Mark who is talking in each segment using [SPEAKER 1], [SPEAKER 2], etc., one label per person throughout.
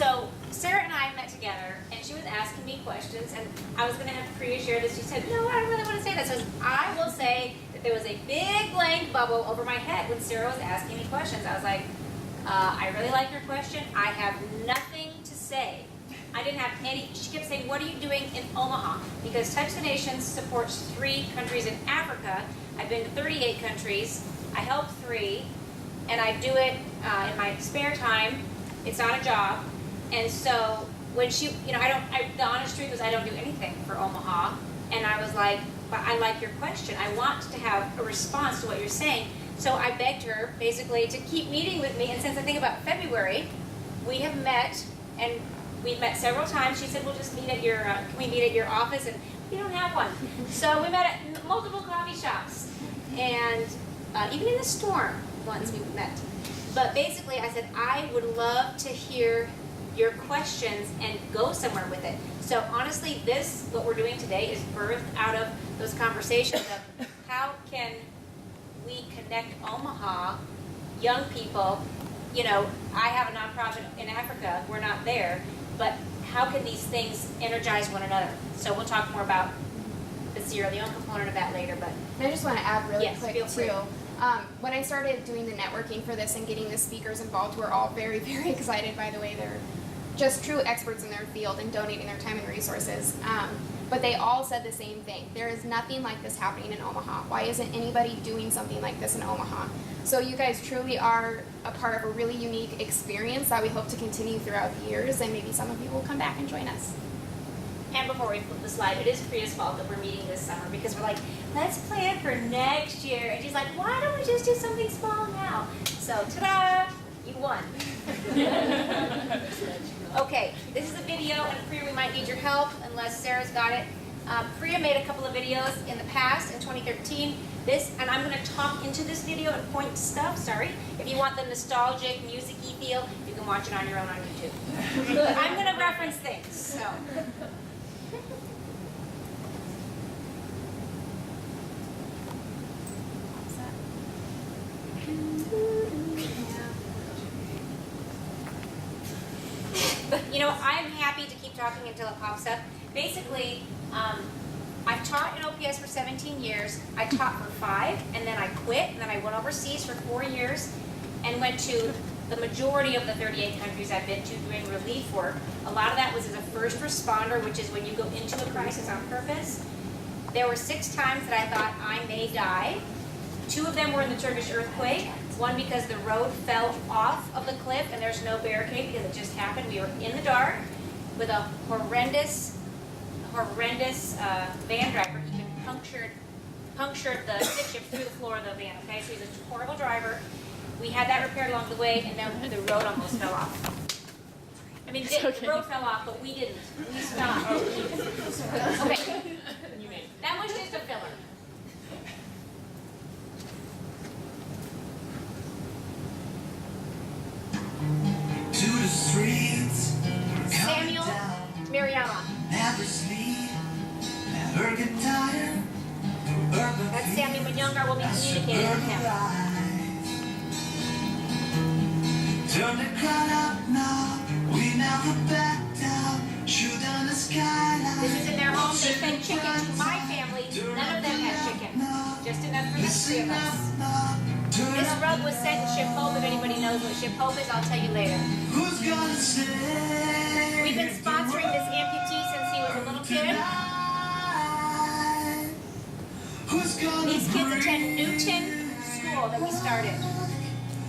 [SPEAKER 1] So Sara and I met together, and she was asking me questions, and I was going to have Priya share this. She said, no, I don't really want to say that. So I will say that there was a big blank bubble over my head when Sara was asking me questions. I was like, I really like your question. I have nothing to say. I didn't have any. She kept saying, what are you doing in Omaha? Because Touch the Nations supports 3 countries in Africa. I've been to 38 countries. I help 3, and I do it in my spare time. It's not a job. And so when she, you know, the honest truth was I don't do anything for Omaha. And I was like, but I like your question. I want to have a response to what you're saying. So I begged her basically to keep meeting with me. And since I think about February, we have met, and we've met several times. She said, we'll just meet at your, can we meet at your office? And we don't have one. So we met at multiple coffee shops. And even in the storm once we met. But basically I said, I would love to hear your questions and go somewhere with it. So honestly, what we're doing today is birthed out of those conversations of how can we connect Omaha, young people. You know, I have a nonprofit in Africa, we're not there, but how can these things energize one another? So we'll talk more about the Sierra Leone component of that later. But
[SPEAKER 2] I just want to add really
[SPEAKER 1] yes,
[SPEAKER 2] quick
[SPEAKER 1] feel free.
[SPEAKER 2] too. When I started doing the networking for this and getting the speakers involved, we're all very, very excited, by the way. They're just true experts in their field and donating their time and resources. But they all said the same thing. There is nothing like this happening in Omaha. Why isn't anybody doing something like this in Omaha? So you guys truly are a part of a really unique experience that we hope to continue throughout the years, and maybe some of you will come back and join us.
[SPEAKER 1] And before we flip the slide, it is Priya's fault that we're meeting this summer because we're like, let's plan for next year. And she's like, why don't we just do something small now? So, ta-da, you won. Okay, this is a video, and Priya, we might need your help unless Sarah's got it. Priya made a couple of videos in the past, in 2013. And I'm going to talk into this video and point to stuff, sorry. If you want the nostalgic, music-y feel, you can watch it on your own on YouTube. But I'm going to reference things, so. You know, I'm happy to keep talking until it pops up. Basically, I've taught in OPS for 17 years. I taught for 5, and then I quit, and then I went overseas for 4 years and went to the majority of the 38 countries I've been to doing relief work. A lot of that was as a first responder, which is when you go into a crisis on purpose. There were 6 times that I thought I may die. 2 of them were in the Turkish earthquake. One because the road fell off of the cliff and there's no barricade because it just happened. We were in the dark with a horrendous van driver. He punctured the stick shift through the floor of the van, okay? So he's a horrible driver. We had that repaired along the way, and then the road almost fell off. I mean, the road fell off, but we didn't. We stopped. Okay. That was just a filler.
[SPEAKER 3] To the streets,
[SPEAKER 1] Samuel Mariama.
[SPEAKER 3] never sleep, never get tired.
[SPEAKER 1] That's Samuel when younger. We'll be communicating with him.
[SPEAKER 3] Turn the crowd up now, we never back down. Shoot down the skyline.
[SPEAKER 1] This is in their home. They fed chicken to my family. None of them had chicken. Just enough for the 3 of us. This rug was sent to Ship Hope. If anybody knows what Ship Hope is, I'll tell you later.
[SPEAKER 3] Who's gonna say?
[SPEAKER 1] We've been sponsoring this amputee since he was a little kid.
[SPEAKER 3] Who's gonna
[SPEAKER 1] These kids attend Newton School that we started.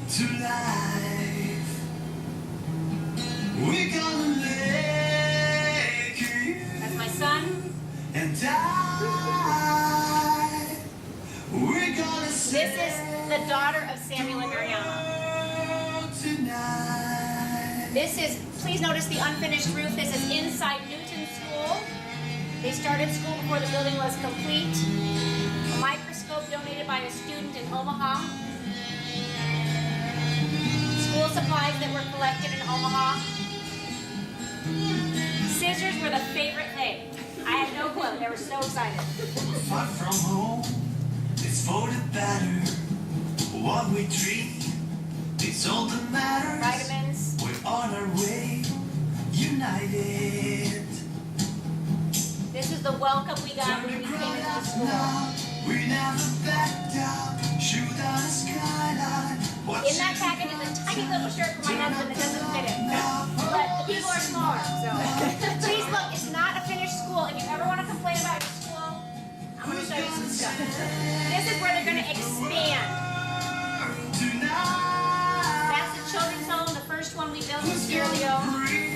[SPEAKER 3] to life? We're gonna make it
[SPEAKER 1] That's my son.
[SPEAKER 3] and die. We're gonna
[SPEAKER 1] This is the daughter of Samuel and Mariama.
[SPEAKER 3] tonight.
[SPEAKER 1] This is, please notice the unfinished roof. This is inside Newton School. They started school before the building was complete. A microscope donated by a student in Omaha. School supplies that were collected in Omaha. Scissors were the favorite thing. I had no clue. They were so excited.
[SPEAKER 3] We're far from home. It's for the better. What we treat, it's all that matters.
[SPEAKER 1] Vitamins.
[SPEAKER 3] We're on our way. united.
[SPEAKER 1] This is the welcome we got when we came into the school.
[SPEAKER 3] We never backed down, shoot down the skyline.
[SPEAKER 1] In that packet is a tiny little shirt for my husband that doesn't fit him. But the people are smaller, so. Please look, it's not a finished school. If you ever want to complain about your school, I'm going to show you some stuff. This is where they're going to expand. That's the children's home, the first one we built in Sierra Leone.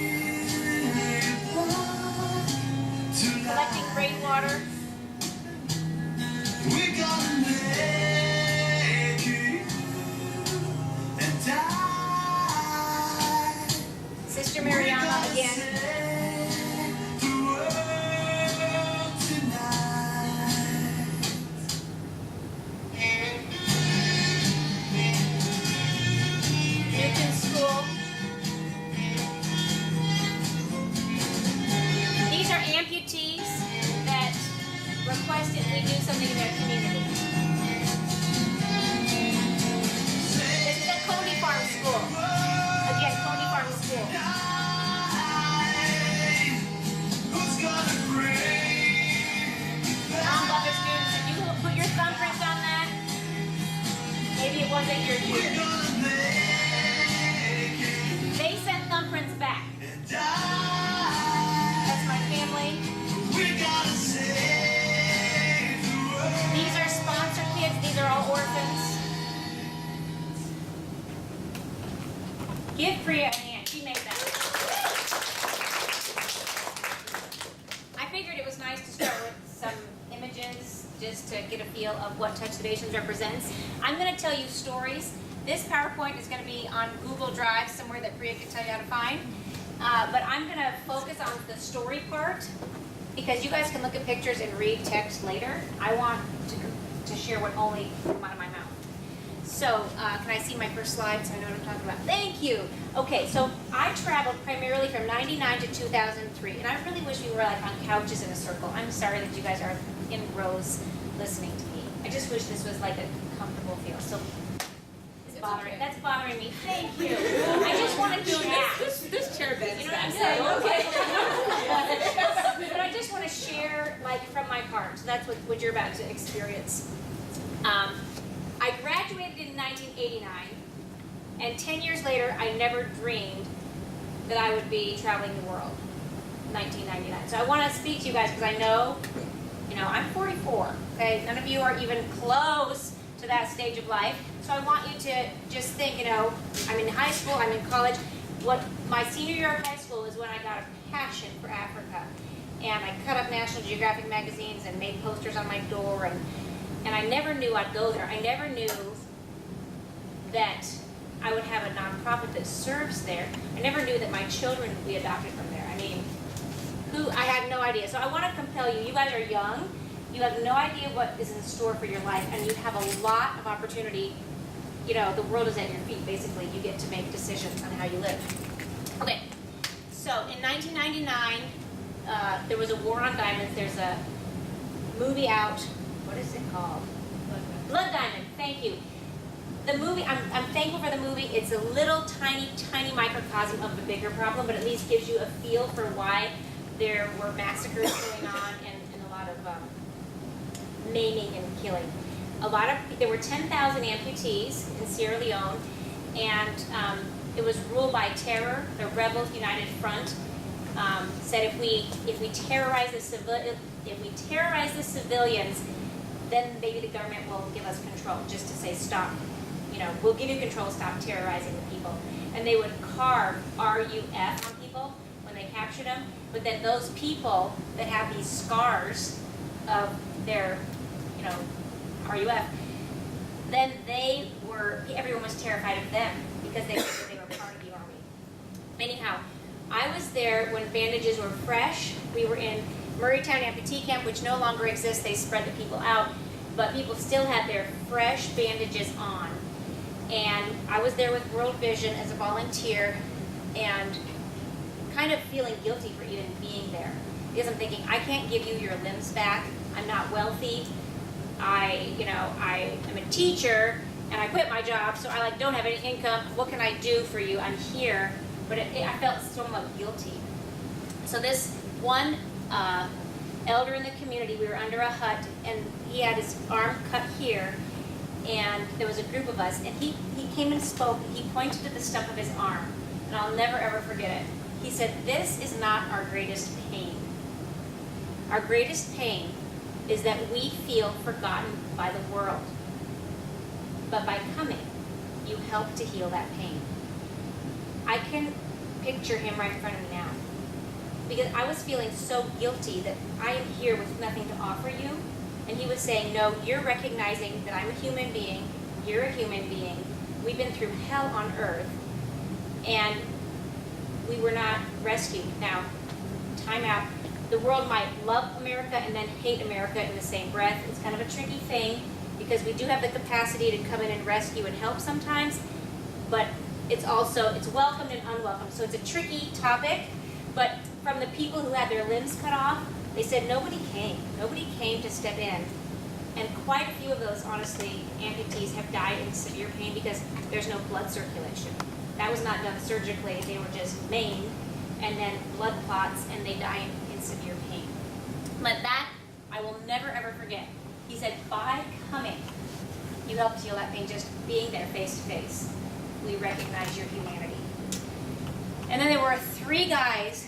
[SPEAKER 1] Collecting rainwater.
[SPEAKER 3] We're gonna make it and die.
[SPEAKER 1] Sister Mariana again.
[SPEAKER 3] The world tonight.
[SPEAKER 1] Newton School. These are amputees that requested we do something in their community. This is a Coney Farm School. Again, Coney Farm School.
[SPEAKER 3] Who's gonna break?
[SPEAKER 1] Non-buffer students, if you will put your thumbprints on that, maybe it wasn't your
[SPEAKER 3] We're
[SPEAKER 1] year.
[SPEAKER 3] gonna make it
[SPEAKER 1] They sent thumbprints back.
[SPEAKER 3] and die.
[SPEAKER 1] That's my family.
[SPEAKER 3] We gotta save the world.
[SPEAKER 1] These are sponsored kids. These are all orphans. Give Priya a hand. She made that. I figured it was nice to start with some images just to get a feel of what Touch the Nations represents. I'm going to tell you stories. This PowerPoint is going to be on Google Drive, somewhere that Priya can tell you how to find. But I'm going to focus on the story part, because you guys can look at pictures and read text later. I want to share what only came out of my mouth. So, can I see my first slide so I know what I'm talking about? Thank you. Okay, so I traveled primarily from 99 to 2003, and I really wish we were like on couches in a circle. I'm sorry that you guys are in rows listening to me. I just wish this was like a comfortable feel. So, that's bothering me. Thank you. I just want to chat.
[SPEAKER 4] This chair bends.
[SPEAKER 1] You know what I'm saying? Okay. But I just want to share, like, from my heart. So that's what you're about to experience. I graduated in 1989, and 10 years later, I never dreamed that I would be traveling the world. 1999. So I want to speak to you guys because I know, I'm 44. Okay, none of you are even close to that stage of life. So I want you to just think, I'm in high school, I'm in college. What my senior year of high school is when I got a passion for Africa. And I cut up National Geographic magazines and made posters on my door, and I never knew I'd go there. I never knew that I would have a nonprofit that serves there. I never knew that my children would be adopted from there. I mean, I had no idea. So I want to compel you. You guys are young. You have no idea what is in store for your life, and you have a lot of opportunity. The world is at your feet, basically. You get to make decisions on how you live. Okay, so in 1999, there was a war on diamonds. There's a movie out. What is it called? Blood Diamond. Thank you. The movie, I'm thankful for the movie. It's a little tiny microcosm of the bigger problem, but at least gives you a feel for why there were massacres going on and a lot of maiming and killing. There were 10,000 amputees in Sierra Leone, and it was ruled by terror. The Rebels United Front said if we terrorize the civilians, then maybe the government will give us control, just to say stop. We'll give you control, stop terrorizing the people. And they would carve RUF on people when they captured them. But then those people that have these scars of their, RUF, then everyone was terrified of them because they figured they were part of the army. Anyhow, I was there when bandages were fresh. We were in Murraytown Amputee Camp, which no longer exists. They spread the people out, but people still had their fresh bandages on. And I was there with World Vision as a volunteer, and kind of feeling guilty for even being there. Because I'm thinking, I can't give you your limbs back. I'm not wealthy. I am a teacher, and I quit my job, so I don't have any income. What can I do for you? I'm here. But I felt somewhat guilty. So this one elder in the community, we were under a hut, and he had his arm cut here, and there was a group of us, and he came and spoke. He pointed to the stump of his arm, and I'll never ever forget it. He said, "This is not our greatest pain. Our greatest pain is that we feel forgotten by the world. But by coming, you help to heal that pain." I can picture him right in front of me now, because I was feeling so guilty that I am here with nothing to offer you. And he was saying, no, you're recognizing that I'm a human being, you're a human being, we've been through hell on earth, and we were not rescued. Now, time out. The world might love America and then hate America in the same breath. It's kind of a tricky thing, because we do have the capacity to come in and rescue and help sometimes, but it's welcomed and unwelcome. So it's a tricky topic, but from the people who had their limbs cut off, they said nobody came. Nobody came to step in. And quite a few of those, honestly, amputees have died in severe pain because there's no blood circulation. That was not done surgically. They were just maimed, and then blood clots, and they die in severe pain. But that, I will never ever forget. He said, by coming, you helped heal that pain, just being there face to face. We recognize your humanity. And then there were 3 guys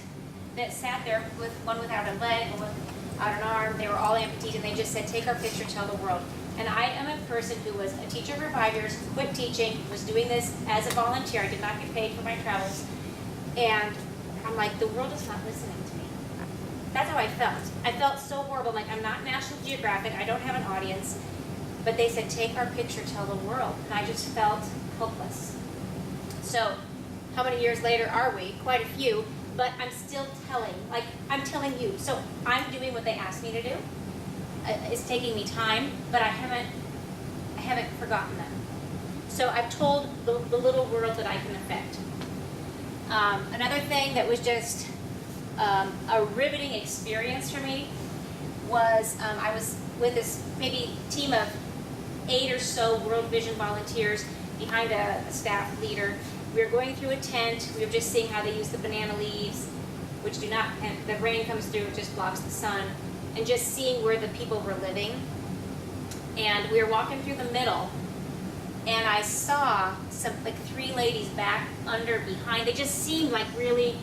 [SPEAKER 1] that sat there, with one without a leg, one without an arm. They were all amputees, and they just said, take our picture, tell the world. And I am a person who was a teacher for 5 years, quit teaching, was doing this as a volunteer. I did not get paid for my travels. And I'm like, the world is not listening to me. That's how I felt. I felt so horrible. Like, I'm not National Geographic. I don't have an audience. But they said, take our picture, tell the world. And I just felt hopeless. So, how many years later are we? Quite a few. But I'm still telling. Like, I'm telling you. So, I'm doing what they asked me to do. It's taking me time, but I haven't forgotten them. So I've told the little world that I can affect. Another thing that was just a riveting experience for me was I was with this maybe team of 8 or so World Vision volunteers behind a staff leader. We were going through a tent. We were just seeing how they use the banana leaves, which do not, and the rain comes through, it just blocks the sun, and just seeing where the people were living. And we were walking through the middle, and I saw some, like 3 ladies back under behind. They just seemed like really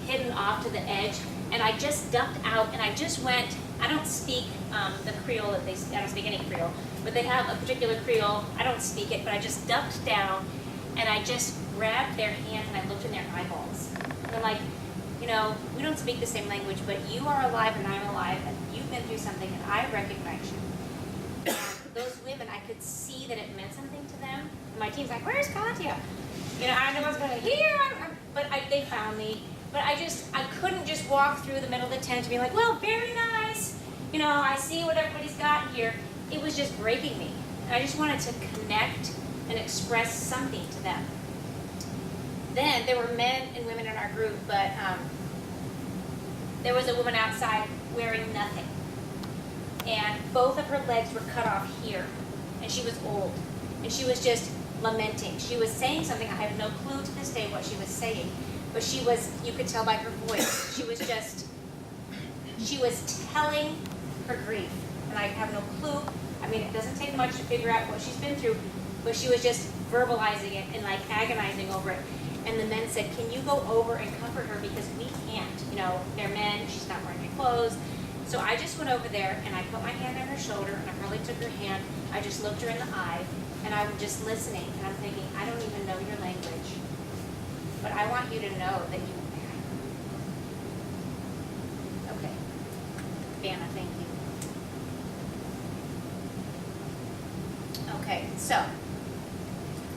[SPEAKER 1] hidden off to the edge. And I just ducked out, and I just went, I don't speak the Creole that I don't speak any Creole, but they have a particular Creole. I don't speak it, but I just ducked down, and I just grabbed their hand, and I looked in their eyeballs. And I'm like, you know, we don't speak the same language, but you are alive and I'm alive, and you've been through something, and I recognize you. And those women, I could see that it meant something to them. And my team's like, where's Katja? You know, I know I was going, here, but they found me. But I couldn't just walk through the middle of the tent and be like, well, very nice. You know, I see what everybody's got here. It was just breaking me. And I just wanted to connect and express something to them. Then there were men and women in our group, but there was a woman outside wearing nothing. And both of her legs were cut off here. And she was old. And she was just lamenting. She was saying something. I have no clue to this day what she was saying. But she was, you could tell by her voice, she was telling her grief. And I have no clue. I mean, it doesn't take much to figure out what she's been through. But she was just verbalizing it and like agonizing over it. And the men said, can you go over and comfort her, because we can't. You know, they're men, she's not wearing any clothes. So I just went over there, and I put my hand on her shoulder, and I probably took her hand. I just looked her in the eye, and I'm just listening, and I'm thinking, I don't even know your language, but I want you to know that you matter. Okay. Vanna, thank you. Okay, so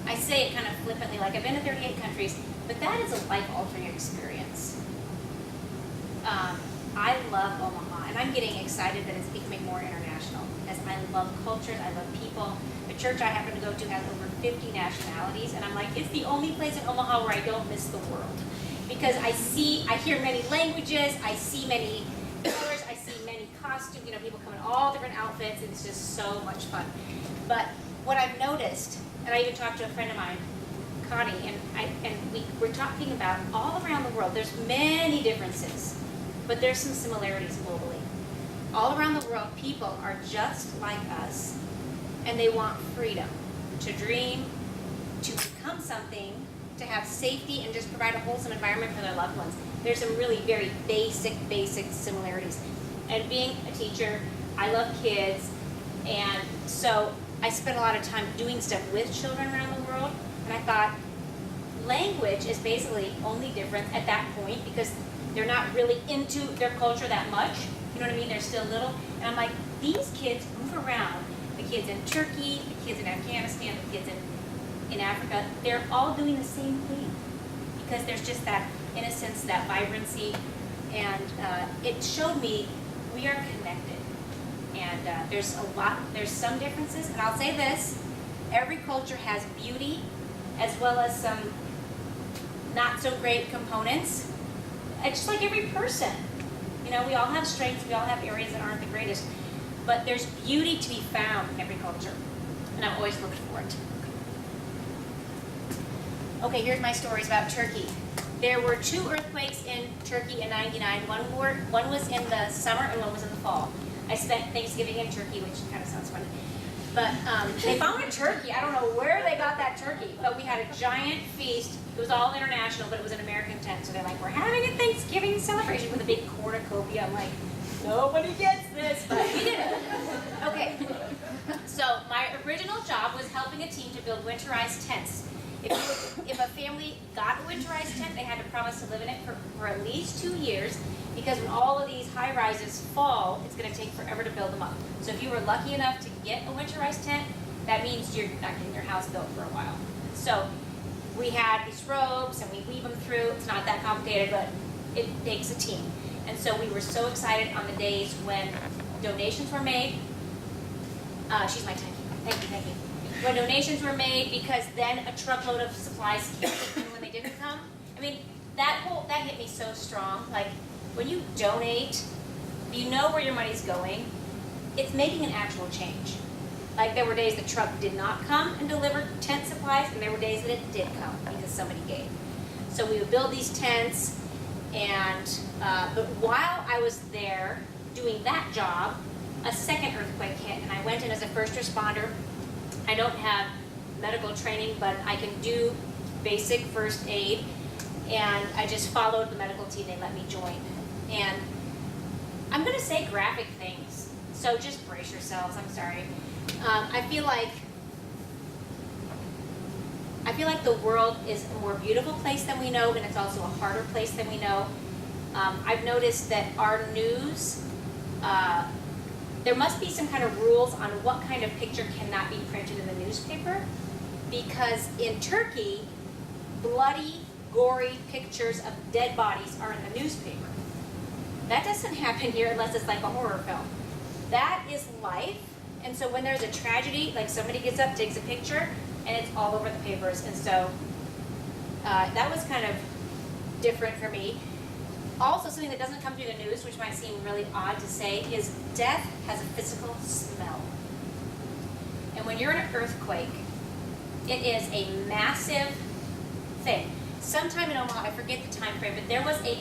[SPEAKER 1] I say it kind of flippantly, like I've been to 38 countries, but that is a life-altering experience. I love Omaha, and I'm getting excited that it's becoming more international, as I love cultures, I love people. The church I happen to go to has over 50 nationalities, and I'm like, it's the only place in Omaha where I don't miss the world. Because I hear many languages, I see many colors, I see many costumes, you know, people come in all different outfits, and it's just so much fun. But what I've noticed, and I even talked to a friend of mine, Connie, and we're talking about all around the world. There's many differences, but there's some similarities globally. All around the world, people are just like us, and they want freedom to dream, to become something, to have safety, and just provide a wholesome environment for their loved ones. There's some really very basic similarities. And being a teacher, I love kids, and so I spent a lot of time doing stuff with children around the world, and I thought language is basically only different at that point because they're not really into their culture that much. You know what I mean? They're still little. And I'm like, these kids move around. The kids in Turkey, the kids in Afghanistan, the kids in Africa, they're all doing the same thing because there's just that innocence, that vibrancy, and it showed me we are connected. And there's some differences, and I'll say this, every culture has beauty as well as some not so great components. It's just like every person. You know, we all have strengths, we all have areas that aren't the greatest, but there's beauty to be found in every culture, and I've always looked for it. Okay, here's my stories about Turkey. There were 2 earthquakes in Turkey in '99. One was in the summer and one was in the fall. I spent Thanksgiving in Turkey, which kind of sounds funny. But they found a turkey. I don't know where they got that turkey, but we had a giant feast. It was all international, but it was an American tent. So they're like, we're having a Thanksgiving celebration with a big cornucopia. I'm like, nobody gets this, but we did it. Okay. So my original job was helping a team to build winterized tents. If a family got a winterized tent, they had to promise to live in it for at least 2 years, because when all of these high rises fall, it's going to take forever to build them up. So if you were lucky enough to get a winterized tent, that means you're not getting your house built for a while. So we had these ropes and we weave them through. It's not that complicated, but it takes a team. And so we were so excited on the days when donations were made. She's my techie. Thank you. When donations were made, because then a truckload of supplies came, and when they didn't come, I mean, that hit me so strong. Like, when you donate, you know where your money's going. It's making an actual change. Like, there were days the truck did not come and deliver tent supplies, and there were days that it did come because somebody gave. So we would build these tents, and but while I was there doing that job, a second earthquake hit, and I went in as a first responder. I don't have medical training, but I can do basic first aid, and I just followed the medical team. They let me join. And I'm going to say graphic things, so just brace yourselves. I'm sorry. I feel like the world is a more beautiful place than we know, and it's also a harder place than we know. I've noticed that our news, there must be some kind of rules on what kind of picture cannot be printed in the newspaper, because in Turkey, bloody, gory pictures of dead bodies are in the newspaper. That doesn't happen here unless it's like a horror film. That is life, and so when there's a tragedy, like somebody gets up, takes a picture, and it's all over the papers, and so that was kind of different for me. Also, something that doesn't come through the news, which might seem really odd to say, is death has a physical smell. And when you're in an earthquake, it is a massive thing. Sometime in Omaha, I forget the time frame, but there was a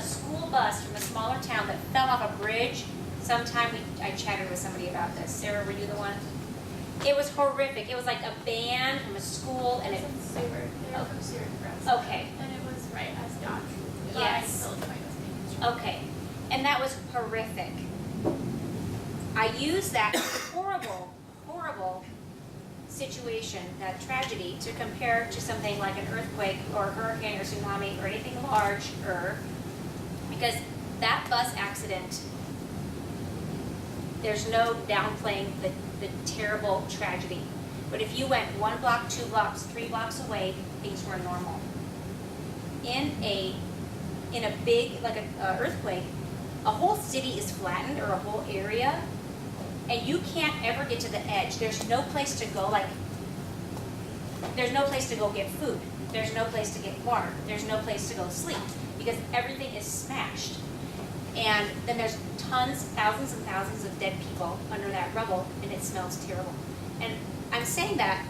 [SPEAKER 1] school bus from a smaller town that fell off a bridge. I chatted with somebody about this. Sara, were you the one? It was horrific. It was like a band from a school, and it was
[SPEAKER 4] from Seward. They were from Seward, Nebraska.
[SPEAKER 1] Okay.
[SPEAKER 4] And it was right as Dodge.
[SPEAKER 1] Yes. Okay, and that was horrific. I used that horrible, horrible situation, that tragedy, to compare to something like an earthquake or a hurricane or tsunami or anything larger, because that bus accident, there's no downplaying the terrible tragedy. But if you went 1 block, 2 blocks, 3 blocks away, things were normal. In a big, like an earthquake, a whole city is flattened, or a whole area, and you can't ever get to the edge. There's no place to go, there's no place to go get food. There's no place to get water. There's no place to go sleep, because everything is smashed. And then there's thousands and thousands of dead people under that rubble, and it smells terrible. And I'm saying that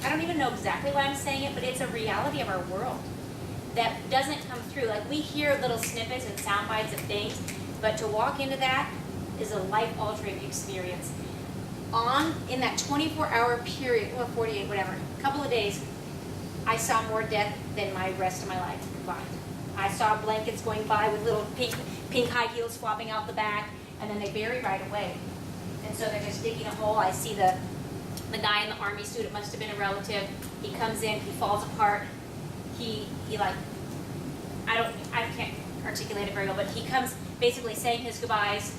[SPEAKER 1] I don't even know exactly why I'm saying it, but it's a reality of our world that doesn't come through. Like, we hear little snippets and sound bites of things, but to walk into that is a life-altering experience. In that 24-hour period, well, 48, whatever, a couple of days, I saw more death than my rest of my life combined. I saw blankets going by with little pink high heels flopping out the back, and then they bury right away. And so they're just digging a hole. I see the guy in the army suit, it must have been a relative. He comes in, he falls apart. He like, I can't articulate it very well, but he comes basically saying his goodbyes,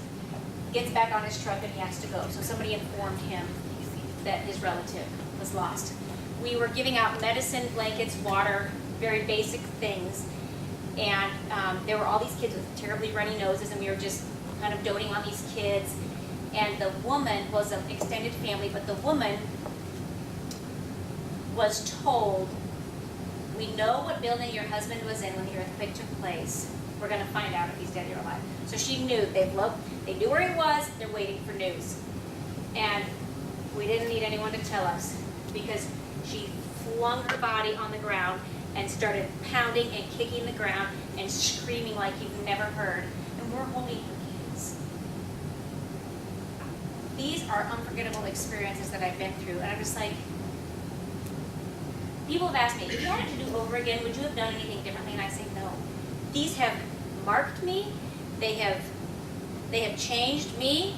[SPEAKER 1] gets back on his truck, and he has to go. So somebody informed him that his relative was lost. We were giving out medicine, blankets, water, very basic things. And there were all these kids with terribly runny noses, and we were just kind of doting on these kids. And the woman was an extended family, but the woman was told, we know what building your husband was in when the earthquake took place. We're going to find out if he's dead or alive. So she knew. They knew where he was. They're waiting for news. And we didn't need anyone to tell us, because she flung her body on the ground and started pounding and kicking the ground and screaming like you've never heard. And we're holding her kids. These are unforgettable experiences that I've been through. And I'm just like, people have asked me, if you had it to do over again, would you have done anything differently? And I say no. These have marked me. They have changed me.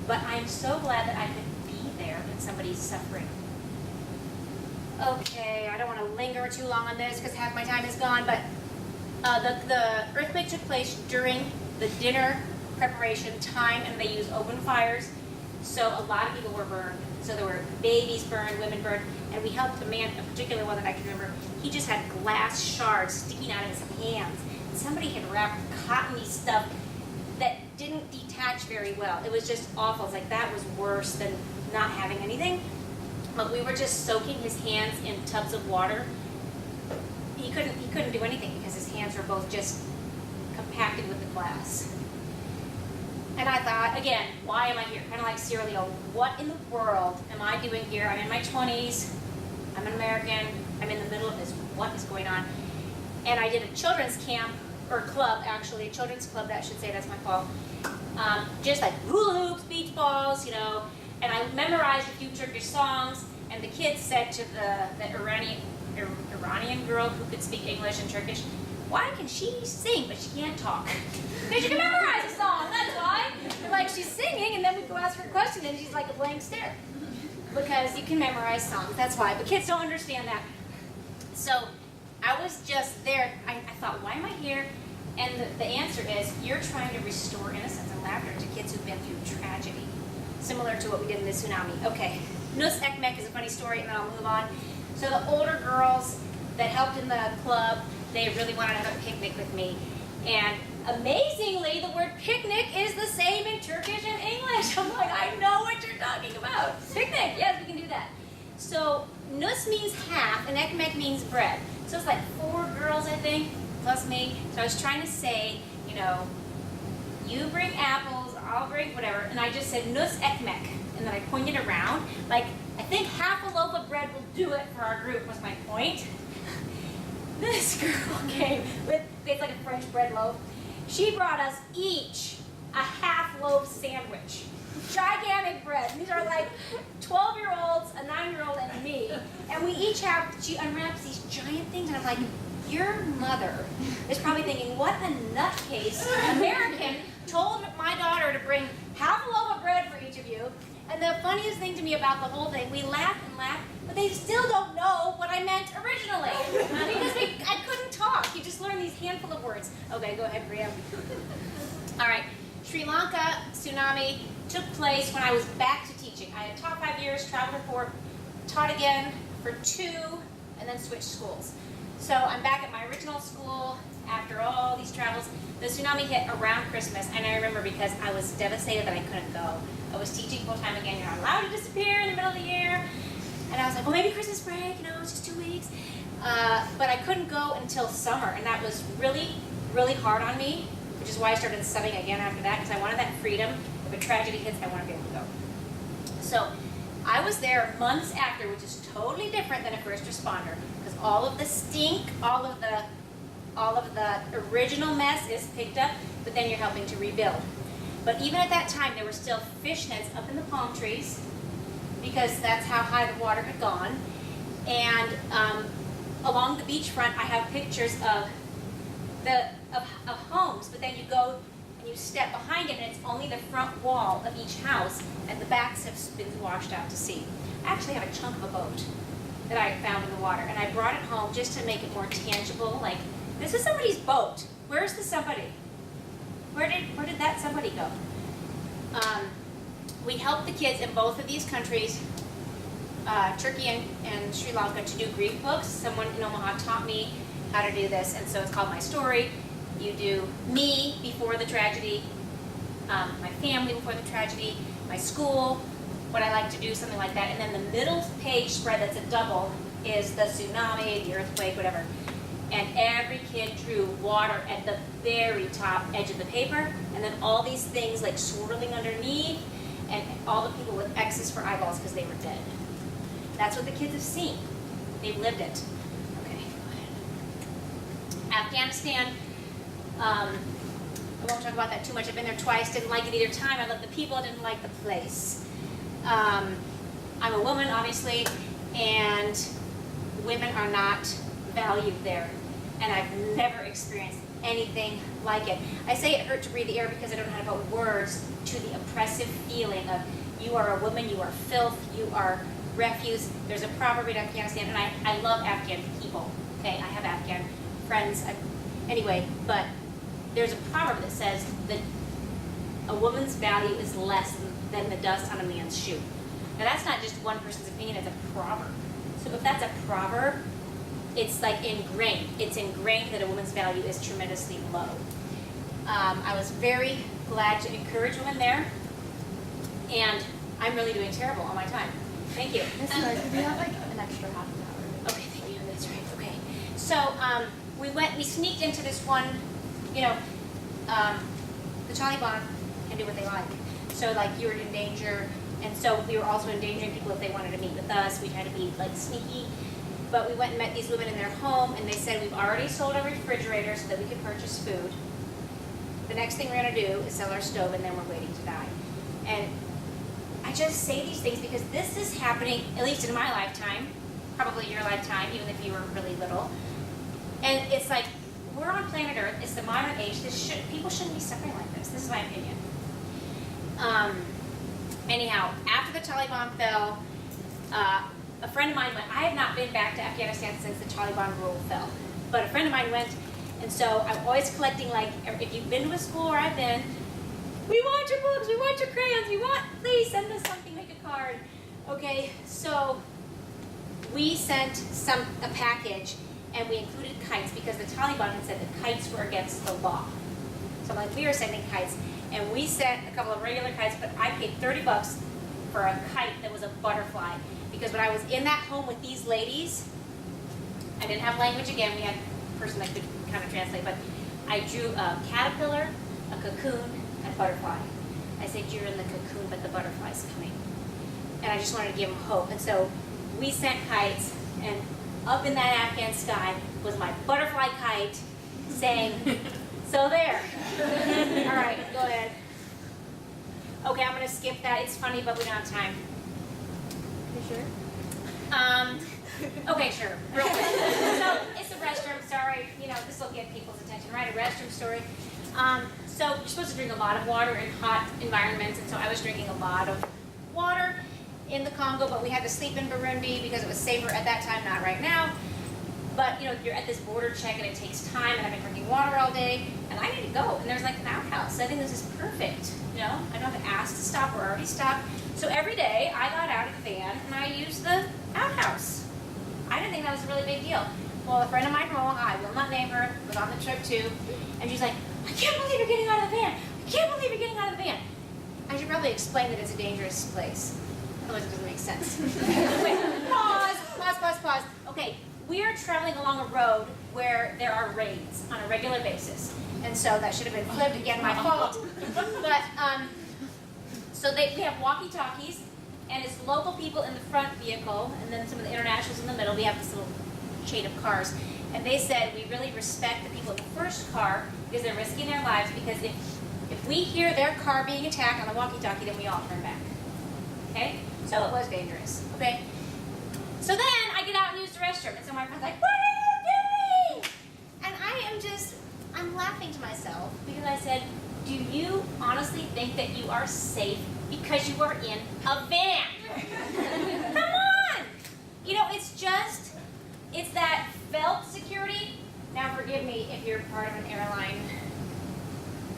[SPEAKER 1] But I'm so glad that I could be there when somebody's suffering. Okay, I don't want to linger too long on this because half my time is gone, but the earthquake took place during the dinner preparation time, and they used open fires, so a lot of people were burned. So there were babies burned, women burned, and we helped a man, a particular one that I can remember. He just had glass shards sticking out of his hands, and somebody had wrapped cottony stuff that didn't detach very well. It was just awful. It's like, that was worse than not having anything. But we were just soaking his hands in tubs of water. He couldn't do anything because his hands were both just compacted with the glass. And I thought, again, why am I here? Kind of like Sierra Leone. What in the world am I doing here? I'm in my 20s. I'm an American. I'm in the middle of this. What is going on? And I did a children's camp, or club, actually, a children's club, that should say, that's my fault. Just like hula hoops, beach balls, you know. And I memorized a few Turkish songs, and the kids said to the Iranian girl who could speak English and Turkish, why can she sing but she can't talk? Because she can memorize a song, that's why. And like, she's singing, and then we go ask her a question, and she's like a blank stare. Because you can memorize songs, that's why. But kids don't understand that. So I was just there. I thought, why am I here? And the answer is, you're trying to restore innocence and laughter to kids who've been through tragedy. Similar to what we did in the tsunami. Okay, Nus Ekmek is a funny story, and then I'll move on. So the older girls that helped in the club, they really wanted to have a picnic with me. And amazingly, the word picnic is the same in Turkish and English. I'm like, I know what you're talking about. Picnic, yes, we can do that. So Nus means half, and Ekmek means bread. So it's like 4 girls, I think, plus me. So I was trying to say, you know, you bring apples, I'll bring whatever, and I just said Nus Ekmek, and then I pointed around, like, I think half a loaf of bread will do it for our group, was my point. This girl came with, it's like a French bread loaf. She brought us each a half loaf sandwich. Gigantic bread. These are like 12-year-olds, a 9-year-old, and me. And we each have, she unwraps these giant things, and I'm like, your mother is probably thinking, what a nutcase American told my daughter to bring half a loaf of bread for each of you. And the funniest thing to me about the whole thing, we laugh and laugh, but they still don't know what I meant originally. Because I couldn't talk. You just learn these handful of words. Okay, go ahead, Priya. All right. Sri Lanka tsunami took place when I was back to teaching. I had taught 5 years, traveled for 4, taught again for 2, and then switched schools. So I'm back at my original school after all these travels. The tsunami hit around Christmas, and I remember because I was devastated that I couldn't go. I was teaching full-time again. You're not allowed to disappear in the middle of the year. And I was like, well, maybe Christmas break, you know, it's just 2 weeks. But I couldn't go until summer, and that was really, really hard on me, which is why I started subbing again after that, because I wanted that freedom. If a tragedy hits, I want to be able to go. So I was there months after, which is totally different than a first responder, because all of the stink, all of the original mess is picked up, but then you're helping to rebuild. But even at that time, there were still fish nets up in the palm trees, because that's how high the water had gone. And along the beachfront, I have pictures of homes, but then you go and you step behind it, and it's only the front wall of each house, and the backs have been washed out to sea. I actually have a chunk of a boat that I found in the water, and I brought it home just to make it more tangible. Like, this is somebody's boat. Where's the somebody? Where did that somebody go? We helped the kids in both of these countries, Turkey and Sri Lanka, to do grief books. Someone in Omaha taught me how to do this, and so it's called My Story. You do me before the tragedy, my family before the tragedy, my school, what I like to do, something like that. And then the middle page spread that's a double is the tsunami, the earthquake, whatever. And every kid drew water at the very top edge of the paper, and then all these things like swirling underneath, and all the people with X's for eyeballs because they were dead. That's what the kids have seen. They've lived it. Okay, go ahead. Afghanistan. I won't talk about that too much. I've been there twice, didn't like it either time. I loved the people, I didn't like the place. I'm a woman, obviously, and women are not valued there. And I've never experienced anything like it. I say it hurt to breathe the air because I don't know how to put words to the oppressive feeling of you are a woman, you are filth, you are refuse. There's a proverb in Afghanistan, and I love Afghan people. Okay, I have Afghan friends. Anyway, but there's a proverb that says that a woman's value is less than the dust on a man's shoe. Now that's not just one person's opinion, it's a proverb. So if that's a proverb, it's like ingrained. It's ingrained that a woman's value is tremendously low. I was very glad to encourage women there, and I'm really doing terrible on my time. Thank you.
[SPEAKER 4] Miss Sara, do we have like an extra half an hour?
[SPEAKER 1] Okay, thank you. That's right. Okay. So we sneaked into this one, the Taliban can do what they like. So like you were in danger, and so we were also endangering people if they wanted to meet with us. We had to be like sneaky. But we went and met these women in their home, and they said, we've already sold our refrigerator so that we can purchase food. The next thing we're going to do is sell our stove, and then we're waiting to die. And I just say these things because this is happening, at least in my lifetime, probably your lifetime, even if you were really little. And it's like, we're on planet Earth, it's the modern age, people shouldn't be suffering like this. This is my opinion. Anyhow, after the Taliban fell, a friend of mine went. I have not been back to Afghanistan since the Taliban rule fell, but a friend of mine went, and so I'm always collecting, like, if you've been to a school or I've been, we want your books, we want your crayons, please send us something, make a card. Okay, so we sent a package, and we included kites because the Taliban had said that kites were against the law. So like, we are sending kites, and we sent a couple of regular kites, but I paid $30 for a kite that was a butterfly. Because when I was in that home with these ladies, I didn't have language again. We had a person that could kind of translate, but I drew a caterpillar, a cocoon, and a butterfly. I said, you're in the cocoon, but the butterfly's coming. And I just wanted to give them hope. And so we sent kites, and up in that Afghan sky was my butterfly kite saying, so there. All right, go ahead. Okay, I'm going to skip that. It's funny, but we don't have time.
[SPEAKER 4] You sure?
[SPEAKER 1] Okay, sure. Real quick. So it's a restroom. Sorry, this will get people's attention, right? A restroom story. So you're supposed to drink a lot of water in hot environments, and so I was drinking a lot of water in the Congo, but we had to sleep in Burundi because it was safer at that time, not right now. But you're at this border check, and it takes time, and I've been drinking water all day, and I need to go. And there's like an outhouse. So I think this is perfect. I don't have to ask to stop. We're already stopped. So every day I got out of the van and I used the outhouse. I didn't think that was a really big deal. Well, a friend of mine from Omaha, I will not name her, was on the trip too, and she's like, I can't believe you're getting out of the van. I can't believe you're getting out of the van. I should probably explain that it's a dangerous place. Otherwise it doesn't make sense. Wait, pause. Okay, we are traveling along a road where there are raids on a regular basis. And so that should have been flipped, again, my fault. But, so we have walkie-talkies, and it's local people in the front vehicle, and then some of the internationals in the middle. We have this little chain of cars. And they said, we really respect the people in the first car because they're risking their lives, because if we hear their car being attacked on the walkie-talkie, then we all turn back. Okay? So it was dangerous. Okay? So then I get out and use the restroom, and so my friend's like, what are you doing? And I'm laughing to myself because I said, do you honestly think that you are safe because you are in a van? Come on! You know, it's that felt security. Now forgive me if you're part of an airline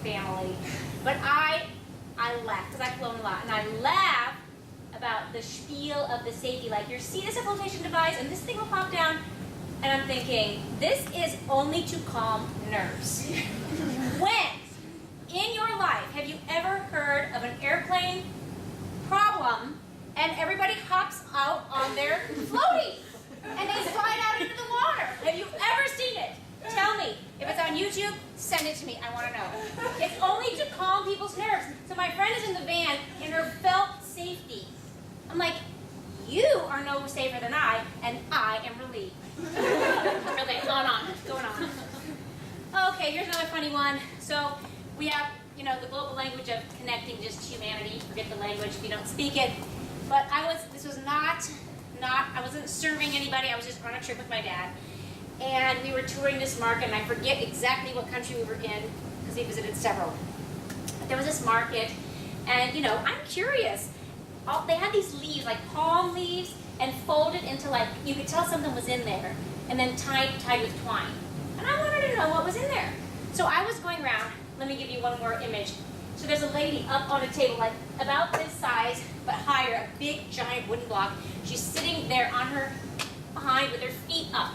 [SPEAKER 1] family, but I laugh because I've flown a lot, and I laugh about the spiel of the safety, like your seat is a flotation device and this thing will pop down, and I'm thinking, this is only to calm nerves. When in your life have you ever heard of an airplane problem and everybody hops out on their floaty and they slide out into the water? Have you ever seen it? Tell me. If it's on YouTube, send it to me. I want to know. It's only to calm people's nerves. So my friend is in the van in her felt safety. I'm like, you are no safer than I, and I am relieved. Okay, going on. Okay, here's another funny one. So we have, the global language of connecting just humanity. Forget the language if you don't speak it. But I wasn't serving anybody. I was just on a trip with my dad. And we were touring this market, and I forget exactly what country we were in because we visited several. But there was this market, and I'm curious. They had these leaves, like palm leaves, and folded into you could tell something was in there, and then tied with twine. And I wanted to know what was in there. So I was going around. Let me give you one more image. So there's a lady up on a table, like about this size, but higher, a big, giant wooden block. She's sitting there on her behind with her feet up,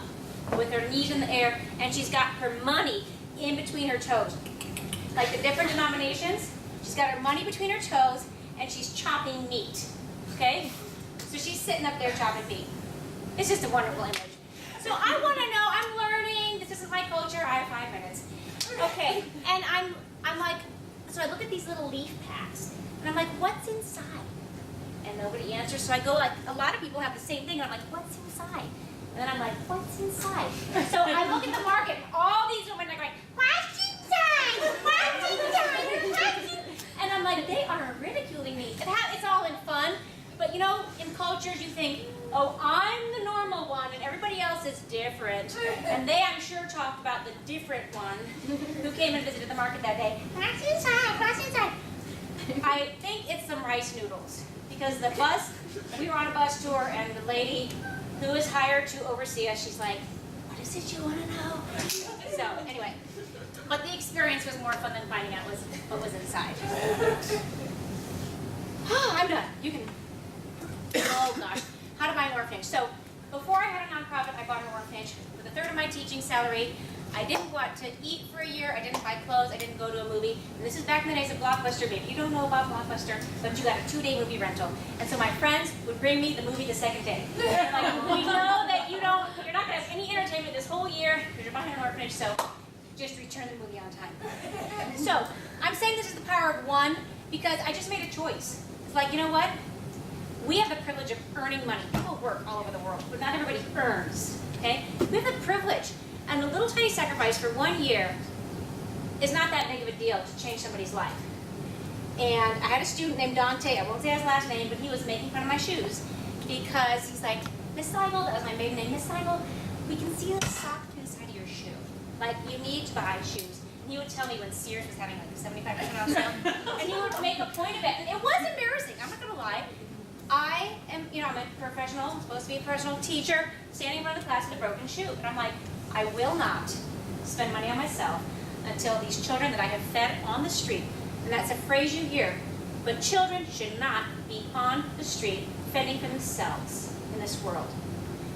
[SPEAKER 1] with her knees in the air, and she's got her money in between her toes. Like the different denominations, she's got her money between her toes, and she's chopping meat, okay? So she's sitting up there chopping meat. It's just a wonderful image. So I want to know, I'm learning, this isn't my culture, I have 5 minutes. Okay, and I'm like, so I look at these little leaf packs, and I'm like, what's inside? And nobody answers, so I go a lot of people have the same thing, and I'm like, what's inside? And then I'm like, what's inside? So I look at the market, and all these women are going, what's inside? What's inside? What's inside? And I'm like, they are ridiculing me. It's all in fun, but in cultures you think, oh, I'm the normal one, and everybody else is different. And they, I'm sure, talked about the different one who came and visited the market that day. What's inside? What's inside? I think it's some rice noodles, because we were on a bus tour, and the lady who was hired to oversee us, she's like, what is it you want to know? So, anyway, but the experience was more fun than finding out what was inside. I'm done. You can, oh gosh. How to buy an orphanage. So, before I had a nonprofit, I bought an orphanage with a third of my teaching salary. I didn't want to eat for a year. I didn't buy clothes. I didn't go to a movie. And this is back in the days of Blockbuster. Maybe you don't know about Blockbuster, but you got a 2-day movie rental. And so my friends would bring me the movie the second day. Like, we know that you're not going to have any entertainment this whole year because you're buying an orphanage, so just return the movie on time. So, I'm saying this is the power of one because I just made a choice. It's like, you know what? We have the privilege of earning money. People work all over the world, but not everybody earns, okay? We have the privilege. And a little tiny sacrifice for 1 year is not that big of a deal to change somebody's life. And I had a student named Dante, I won't say his last name, but he was making fun of my shoes because he's like, Miss Seigel, that was my maiden name, Miss Seigel, we can see the sock through the side of your shoe. Like, you need to buy shoes. And he would tell me when Sears was having like a 75% off sale, and he would make a point of it. And it was embarrassing, I'm not gonna lie. I am, I'm a professional, I'm supposed to be a professional teacher, standing in front of the class with a broken shoe. And I'm like, I will not spend money on myself until these children that I have fed on the street, and that's a phrase you hear, but children should not be on the street fending for themselves in this world.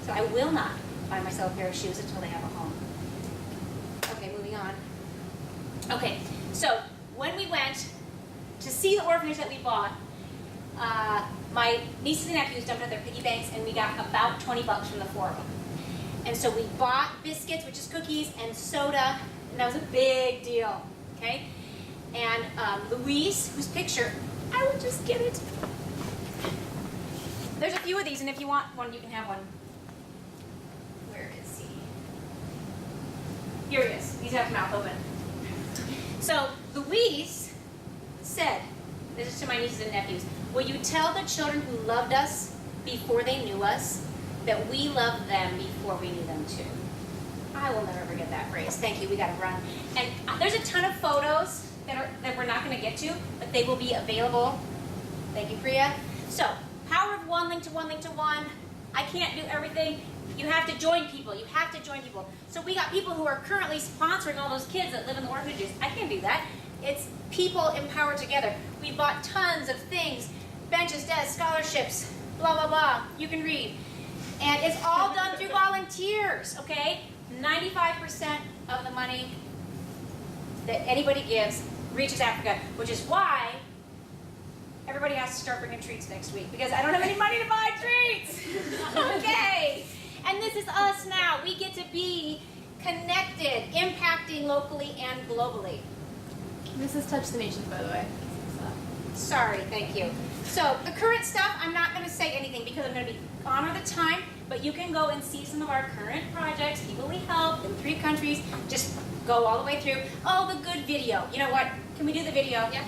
[SPEAKER 1] So I will not buy myself a pair of shoes until they have a home. Okay, moving on. Okay, so when we went to see the orphanage that we bought, my nieces and nephews dumped out their piggy banks, and we got about $20 from the 4 of them. And so we bought biscuits, which is cookies, and soda, and that was a big deal, okay? And Louise, whose picture, I will just give it. There's a few of these, and if you want one, you can have one. Where is he? Here he is. He's got his mouth open. So Louise said, this is to my nieces and nephews, will you tell the children who loved us before they knew us that we loved them before we knew them too? I will never forget that phrase. Thank you. We got to run. And there's a ton of photos that we're not going to get to, but they will be available. Thank you, Priya. So, power of one, link to one, link to one. I can't do everything. You have to join people. You have to join people. So we got people who are currently sponsoring all those kids that live in the orphanages. I can't do that. It's people empowered together. We bought tons of things, benches, desks, scholarships, blah, blah, blah. You can read. And it's all done through volunteers, okay? 95% of the money that anybody gives reaches Africa, which is why everybody has to start bringing treats next week, because I don't have any money to buy treats. Okay. And this is us now. We get to be connected, impacting locally and globally.
[SPEAKER 4] This is Touch the Nations, by the way.
[SPEAKER 1] Sorry, thank you. So the current stuff, I'm not going to say anything because I'm going to be honor the time, but you can go and see some of our current projects, people we help in 3 countries. Just go all the way through. Oh, the good video. You know what? Can we do the video?
[SPEAKER 2] Yeah.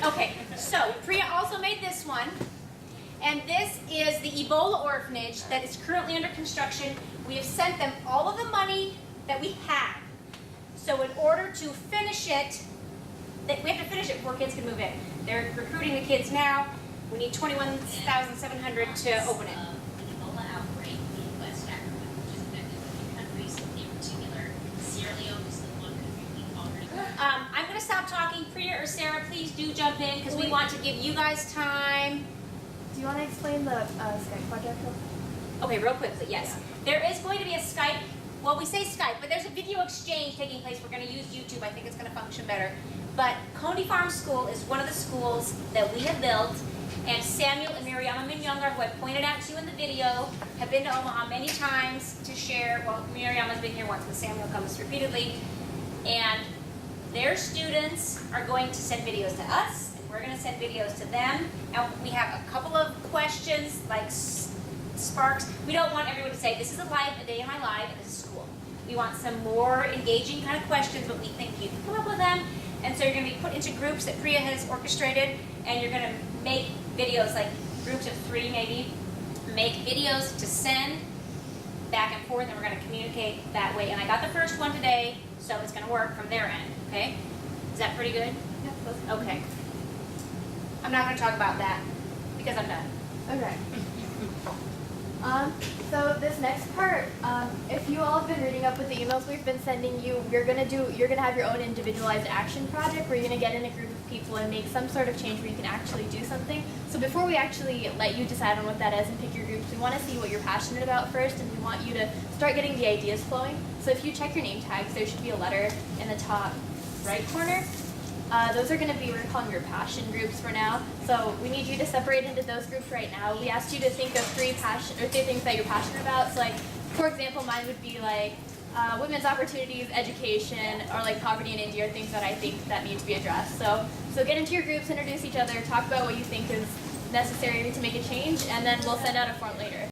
[SPEAKER 1] Okay, so Priya also made this one. And this is the Ebola orphanage that is currently under construction. We have sent them all of the money that we have. So in order to finish it, we have to finish it before kids can move in. They're recruiting the kids now. We need $21,700 to open it.
[SPEAKER 5] Ebola outbreak in West Africa, which has affected 3 countries, in particular, Sierra Leone is the one country we've already.
[SPEAKER 1] I'm going to stop talking. Priya or Sara, please do jump in because we want to give you guys time.
[SPEAKER 4] Do you want to explain the Skype project?
[SPEAKER 1] Okay, real quickly, yes. There is going to be a Skype, well, we say Skype, but there's a video exchange taking place. We're going to use YouTube. I think it's going to function better. But Coney Farm School is one of the schools that we have built, and Samuel and Miriam Minyongar, who I pointed out to you in the video, have been to Omaha many times to share. Well, Miriam has been here once, but Samuel comes repeatedly. And their students are going to send videos to us, and we're going to send videos to them. And we have a couple of questions, like sparks. We don't want everyone to say, this is a day in my life, and this is school. We want some more engaging kind of questions, but we think you can come up with them. And so you're going to be put into groups that Priya has orchestrated, and you're going to make videos, like groups of 3 maybe, make videos to send back and forth, and we're going to communicate that way. And I got the first one today, so it's going to work from their end, okay? Is that pretty good?
[SPEAKER 4] Yeah.
[SPEAKER 1] Okay. I'm not going to talk about that, because I'm done.
[SPEAKER 4] Okay. So this next part, if you all have been reading up with the emails we've been sending you, you're gonna have your own individualized action project where you're gonna get in a group of people and make some sort of change where you can actually do something. So before we actually let you decide on what that is and pick your groups, we want to see what you're passionate about first, and we want you to start getting the ideas flowing. So if you check your name tags, there should be a letter in the top right corner. Those are going to be, we're calling your passion groups for now. So we need you to separate into those groups right now. We asked you to think of 3 things that you're passionate about. So like, for example, mine would be like women's opportunities, education, or like poverty in India, are things that I think that need to be addressed. So get into your groups, introduce each other, talk about what you think is necessary to make a change, and then we'll send out a form later.